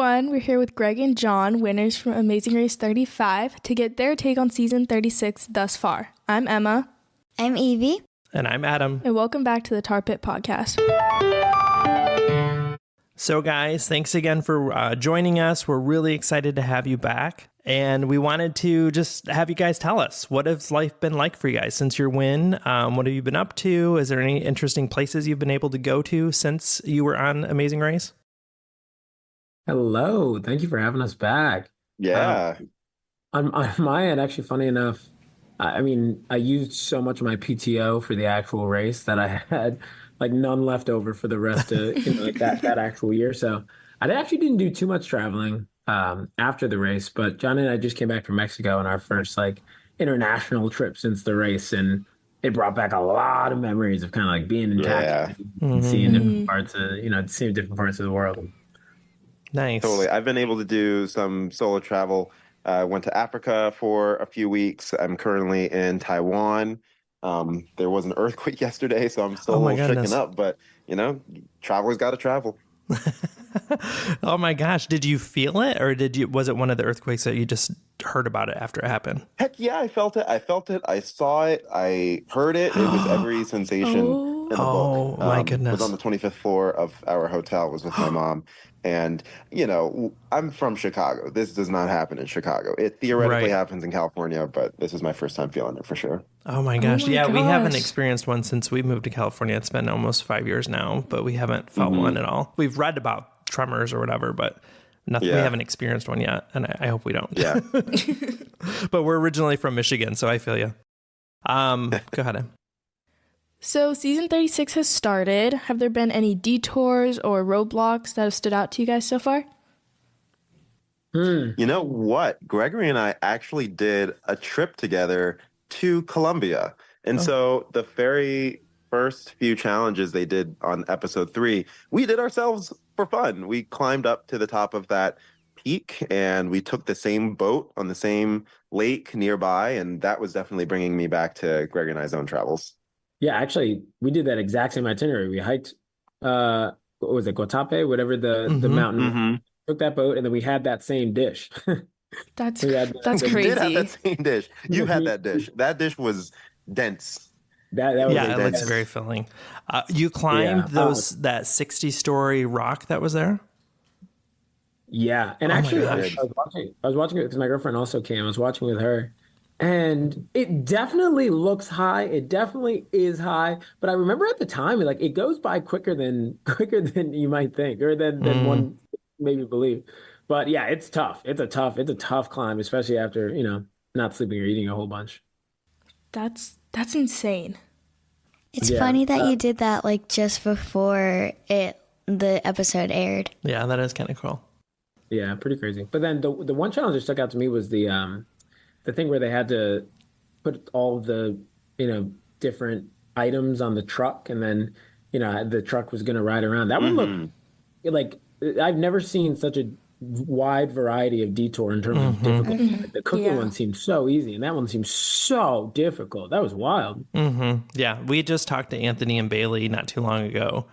everyone. We're here with Greg and John, winners from Amazing Race 35, to get their take on season 36 thus far. I'm Emma. I'm Evie. And I'm Adam. And welcome back to the Tar Pit Podcast. So guys, thanks again for joining us. We're really excited to have you back. And we wanted to just have you guys tell us, what has life been like for you guys since your win? What have you been up to? Is there any interesting places you've been able to go to since you were on Amazing Race? Hello. Thank you for having us back. Yeah. On my end, actually, funny enough, I used so much of my PTO for the actual race that I had like none left over for the rest of that actual year. So I actually didn't do too much traveling after the race, but John and I just came back from Mexico on our first like international trip since the race, and it brought back a lot of memories of kind of like being in taxi and seeing different parts of seeing different parts of the world. Nice. Totally. I've been able to do some solo travel. Went to Africa for a few weeks. I'm currently in Taiwan. There was an earthquake yesterday, so I'm still a little shaken up, but travelers got to travel. Oh my gosh. Did you feel it, or was it one of the earthquakes that you just heard about it after it happened? Heck yeah, I felt it. I saw it. I heard it. It was every sensation in the book. Oh my goodness. Was on the 25th floor of our hotel, was with my mom. And, I'm from Chicago. This does not happen in Chicago. It theoretically happens in California, but this is my first time feeling it for sure. Oh my gosh. We haven't experienced one since we moved to California. It's been almost 5 years now, but we haven't felt one at all. We've read about tremors or whatever, but nothing. We haven't experienced one yet, and I hope we don't. Yeah. But we're originally from Michigan, so I feel you. Go ahead. So season 36 has started. Have there been any detours or roadblocks that have stood out to you guys so far? You know what? Gregory and I actually did a trip together to Colombia. And so the very first few challenges they did on episode 3, we did ourselves for fun. We climbed up to the top of that peak and we took the same boat on the same lake nearby. And that was definitely bringing me back to Gregory and I's own travels. Yeah, actually, we did that exact same itinerary. We hiked, what was it, Guatape, whatever the mountain. Took that boat, and then we had that same dish. That's We crazy. did have that same dish. You had that dish. That dish was dense. That was it looks very filling. You climbed that 60-story rock that was there? Yeah, and actually, I was watching it because my girlfriend also came. I was watching with her. And it definitely looks high. It definitely is high. But I remember at the time, it goes by quicker than you might think, or than one maybe believe. But yeah, it's tough. It's a tough climb, especially after, not sleeping or eating a whole bunch. That's insane. It's funny that you did that just before the episode aired. Yeah, that is kind of cool. Yeah, pretty crazy. But then the one challenge that stuck out to me was the thing where they had to put all of the, different items on the truck, and then, the truck was going to ride around. That one looked I've never seen such a wide variety of detour in terms of difficulty. The cooking one seemed so easy, and that one seemed so difficult. That was wild. Yeah, we just talked to Anthony and Bailey not too long ago.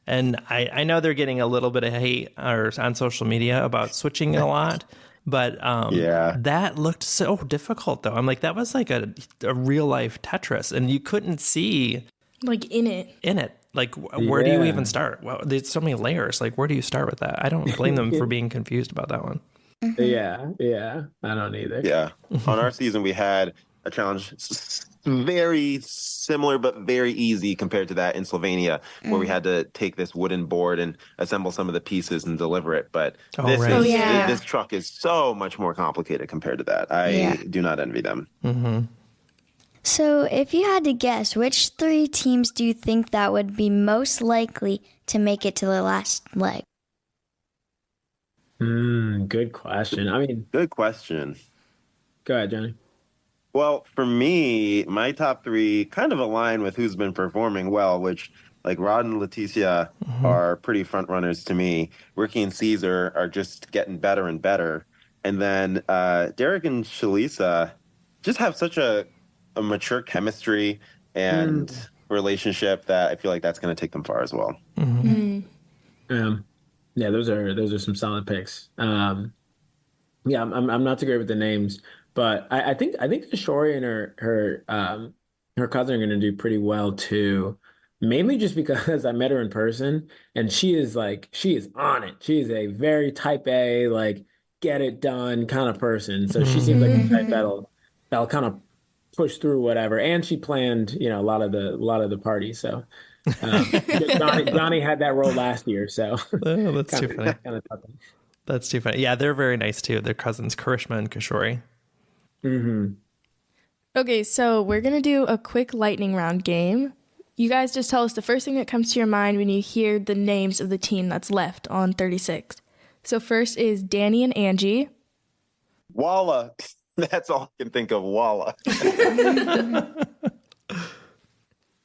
And I know they're getting a little bit of hate on social media about switching a lot. But that looked so difficult, though. I'm like, that was like a real life Tetris, and you couldn't see in it. Like, where do you even start? Well, there's so many layers. Like, where do you start with that? I don't blame them for being confused about that one. Yeah, I don't either. Yeah, on our season we had a challenge very similar but very easy compared to that in Slovenia, where we had to take this wooden board and assemble some of the pieces and deliver it. But this truck is so much more complicated compared to that. I do not envy them. So if you had to guess, which 3 teams do you think that would be most likely to make it to the last leg? Good question. Good question. Go ahead, Johnny. Well, for me, my top 3 kind of align with who's been performing well, which, Rod and Leticia are pretty front runners to me. Ricky and Caesar are just getting better and better. And then Derek and Shalisa just have such a mature chemistry and relationship that I feel like that's going to take them far as well. Yeah, those are some solid picks. Yeah, I'm not too great with the names, but I think Shori and her cousin are gonna do pretty well too. Mainly just because I met her in person and she is on it. She is a very type A, like get it done kind of person. So she seems like the type Mm-hmm. that'll kind of push through whatever. And she planned, a lot of the party. So Johnny had that role last year, so Oh, that's too kind funny. of kind of tough. That's too funny. Yeah, they're very nice too. They're cousins, Karishma and Kishori. Hmm. Okay, so we're going to do a quick lightning round game. You guys just tell us the first thing that comes to your mind when you hear the names of the team that's left on 36. So first is Danny and Angie, Walla. That's all I can think of. Walla.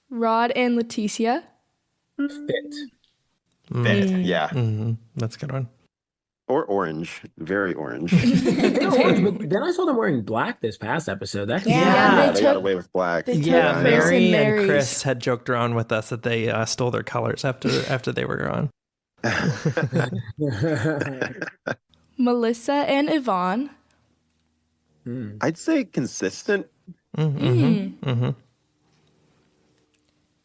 Rod and Leticia, Fit. Fit. Yeah. That's a good one. Or orange. Very orange. They're orange, but then I saw them wearing black this past episode. That Yeah. They got away with black. they took Yeah, Chris Mary and Mary's. Chris had joked around with us that they stole their colors after they were gone. Melissa and Yvonne, I'd say consistent.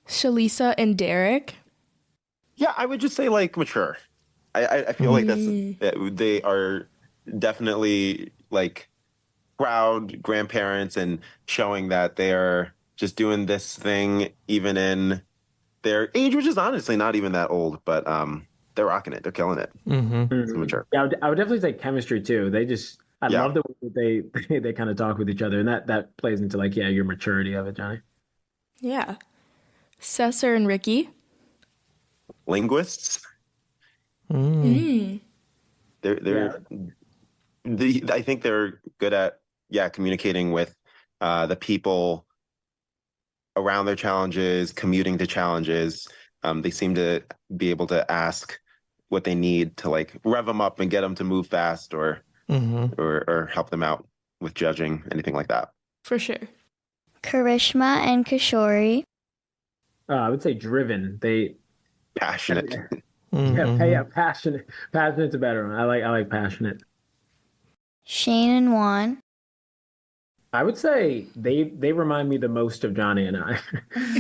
Shalisa and Derek, Yeah, I would just say like mature. I feel like they are definitely like proud grandparents and showing that they are just doing this thing even in their age, which is honestly not even that old, but they're rocking it. They're killing it. It's mature. Yeah, I would definitely say chemistry too. I Yeah. love the way that they kind of talk with each other, and that plays into like your maturity of it, Johnny. yeah, Cesar and Ricky, Linguists. Mm. I think they're good at communicating with the people around their challenges, commuting to challenges. They seem to be able to ask what they need to like rev them up and get them to move fast or help them out with judging, anything like that. for sure. Karishma and Kishori. I would say driven. Passionate. Passionate. Passionate's a better one. I like passionate. Shane and Juan. I would say they remind me the most of Johnny and I.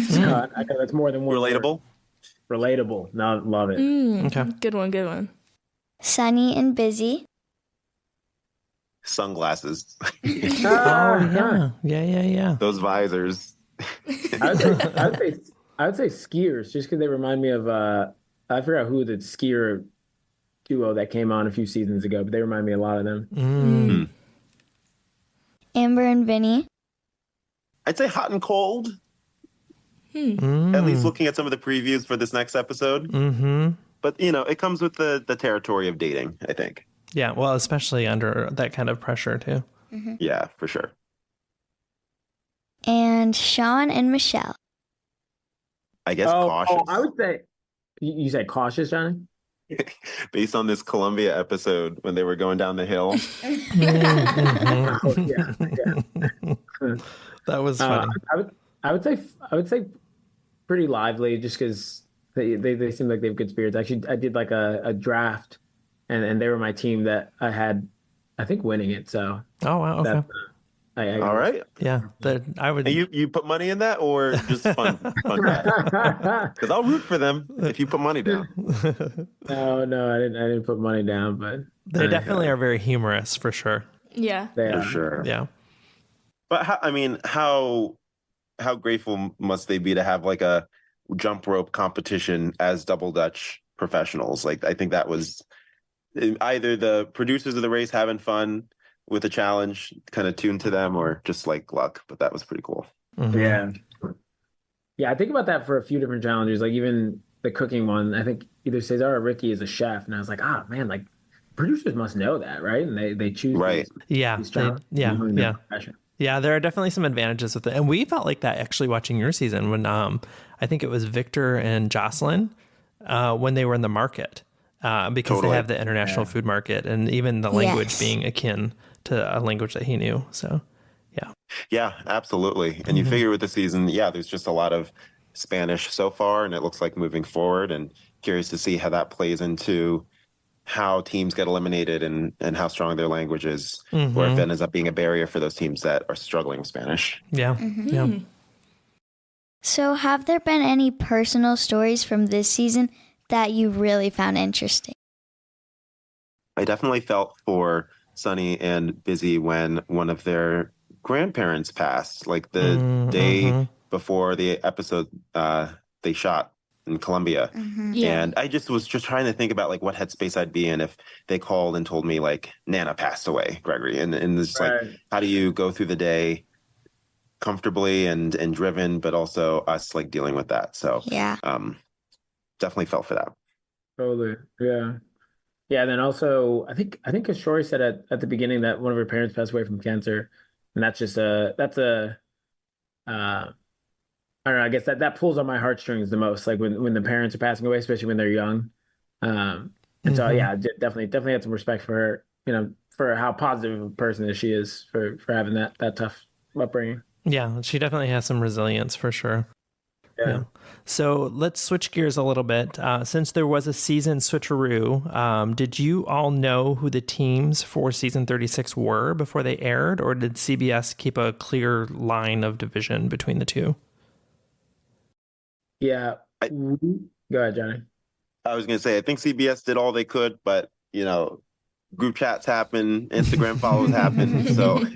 So I know that's more than one word. Relatable. Relatable. No, love it. Okay. Good one, good one. Sunny and Busy. Sunglasses. Yeah. Those visors. I would say skiers, just because they remind me of I forgot who the skier duo that came on a few seasons ago, but they remind me a lot of them. Amber and Vinny. I'd say hot and cold. At least looking at some of the previews for this next episode. But it comes with the territory of dating, I think. Yeah, well, especially under that kind of pressure too. Yeah, for sure. And Sean and Michelle. I guess cautious. I would say you said cautious, Johnny? Based on this Columbia episode when they were going down the hill. Oh, yeah. That was funny. I would say pretty lively, just because they seem like they have good spirits. Actually, I did like a draft, and they were my team that I had, I think, winning it. So Oh wow. Okay. that, All right. Yeah. I would. And you put money in that or just fun Because I'll root for them if you put money down. No, I didn't put money down, but They definitely are very humorous for sure. Yeah. they For are. sure. Yeah. But how grateful must they be to have like a jump rope competition as double dutch professionals? Like I think that was either the producers of the race having fun with the challenge kind of tuned to them or just like luck, but that was pretty cool. Yeah. Yeah, I think about that for a few different challenges, like even the cooking one. I think either Cesar or Ricky is a chef, and I was like, man, like producers must know that, right? And they choose Right. Yeah. these challenges Yeah. knowing their Yeah. profession. Yeah, there are definitely some advantages with it. And we felt like that actually watching your season when I think it was Victor and Jocelyn when they were in the market because Totally. they have the international food market and even the language Yes. being akin to a language that he knew. So, yeah. Yeah, absolutely. And you figure with the season, there's just a lot of Spanish so far, and it looks like moving forward, and curious to see how that plays into how teams get eliminated and how strong their language is, or if it ends up being a barrier for those teams that are struggling with Spanish. Yeah. Yeah. So, have there been any personal stories from this season that you really found interesting? I definitely felt for Sunny and Busy when one of their grandparents passed, like the day before the episode they shot in Colombia. Yeah. And I was just trying to think about like what headspace I'd be in if they called and told me like Nana passed away, Gregory. And this like, how do you go through the day comfortably and driven, but also us like dealing with that. So Yeah. Definitely felt for that. Totally. Yeah. Yeah. And then also I think Ashori said at the beginning that one of her parents passed away from cancer. And that's just I don't know, I guess that pulls on my heartstrings the most, like when the parents are passing away, especially when they're young. And so yeah, definitely had some respect for her, for how positive a person that she is for having that tough upbringing. Yeah, she definitely has some resilience for sure. Yeah. So let's switch gears a little bit. Since there was a season switcheroo, did you all know who the teams for season 36 were before they aired, or did CBS keep a clear line of division between the two? Yeah. Go ahead, Johnny. I was going to say, I think CBS did all they could, but group chats happen, Instagram follows happen. So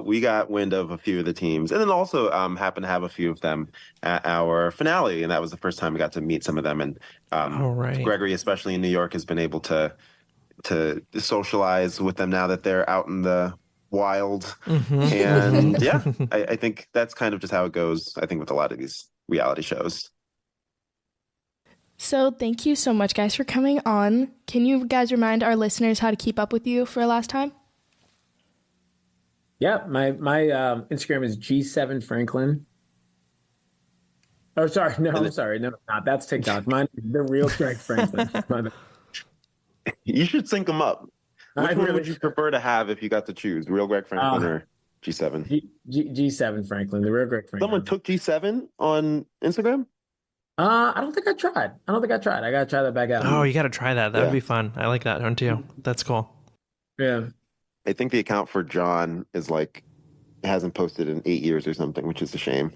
we got wind of a few of the teams, and then also happened to have a few of them at our finale. And that was the first time we got to meet some of them. And Gregory, especially in New York, has been able to socialize with them now that they're out in the wild. And yeah, I think that's kind of just how it goes, I think, with a lot of these reality shows. So thank you so much, guys, for coming on. Can you guys remind our listeners how to keep up with you for a last time? Yeah, my Instagram is G7 Franklin. Oh, sorry. No, I'm sorry. No, not. That's TikTok. Mine is The Real Greg Franklin. You should sync them up. Which one would you prefer to have if you got to choose? Real Greg Franklin or G7? G7 Franklin, The Real Greg Franklin. Someone took G7 on Instagram? I don't think I tried. I gotta try that back out. Oh, you gotta try that. That would be fun. I like that one too. That's cool. Yeah. I think the account for John is like hasn't posted in 8 years or something, which is a shame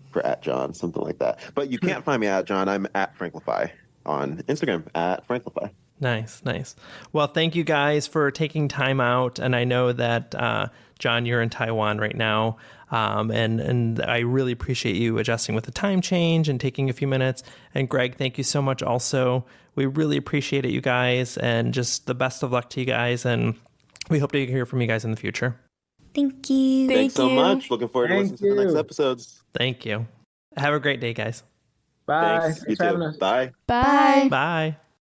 for @John, something like that. But you can't find me @John. I'm @Franklify on Instagram, @Franklify. Nice. Well, thank you guys for taking time out. And I know that, John, you're in Taiwan right now. And I really appreciate you adjusting with the time change and taking a few minutes. And Greg, thank you so much also. We really appreciate it, you guys, and just the best of luck to you guys. And we hope to hear from you guys in the future. Thank you. Thanks so much. Looking forward to listening to the next episodes. Thank you. Have a great day, guys. Bye. Thanks. You too. Bye. Bye. Bye.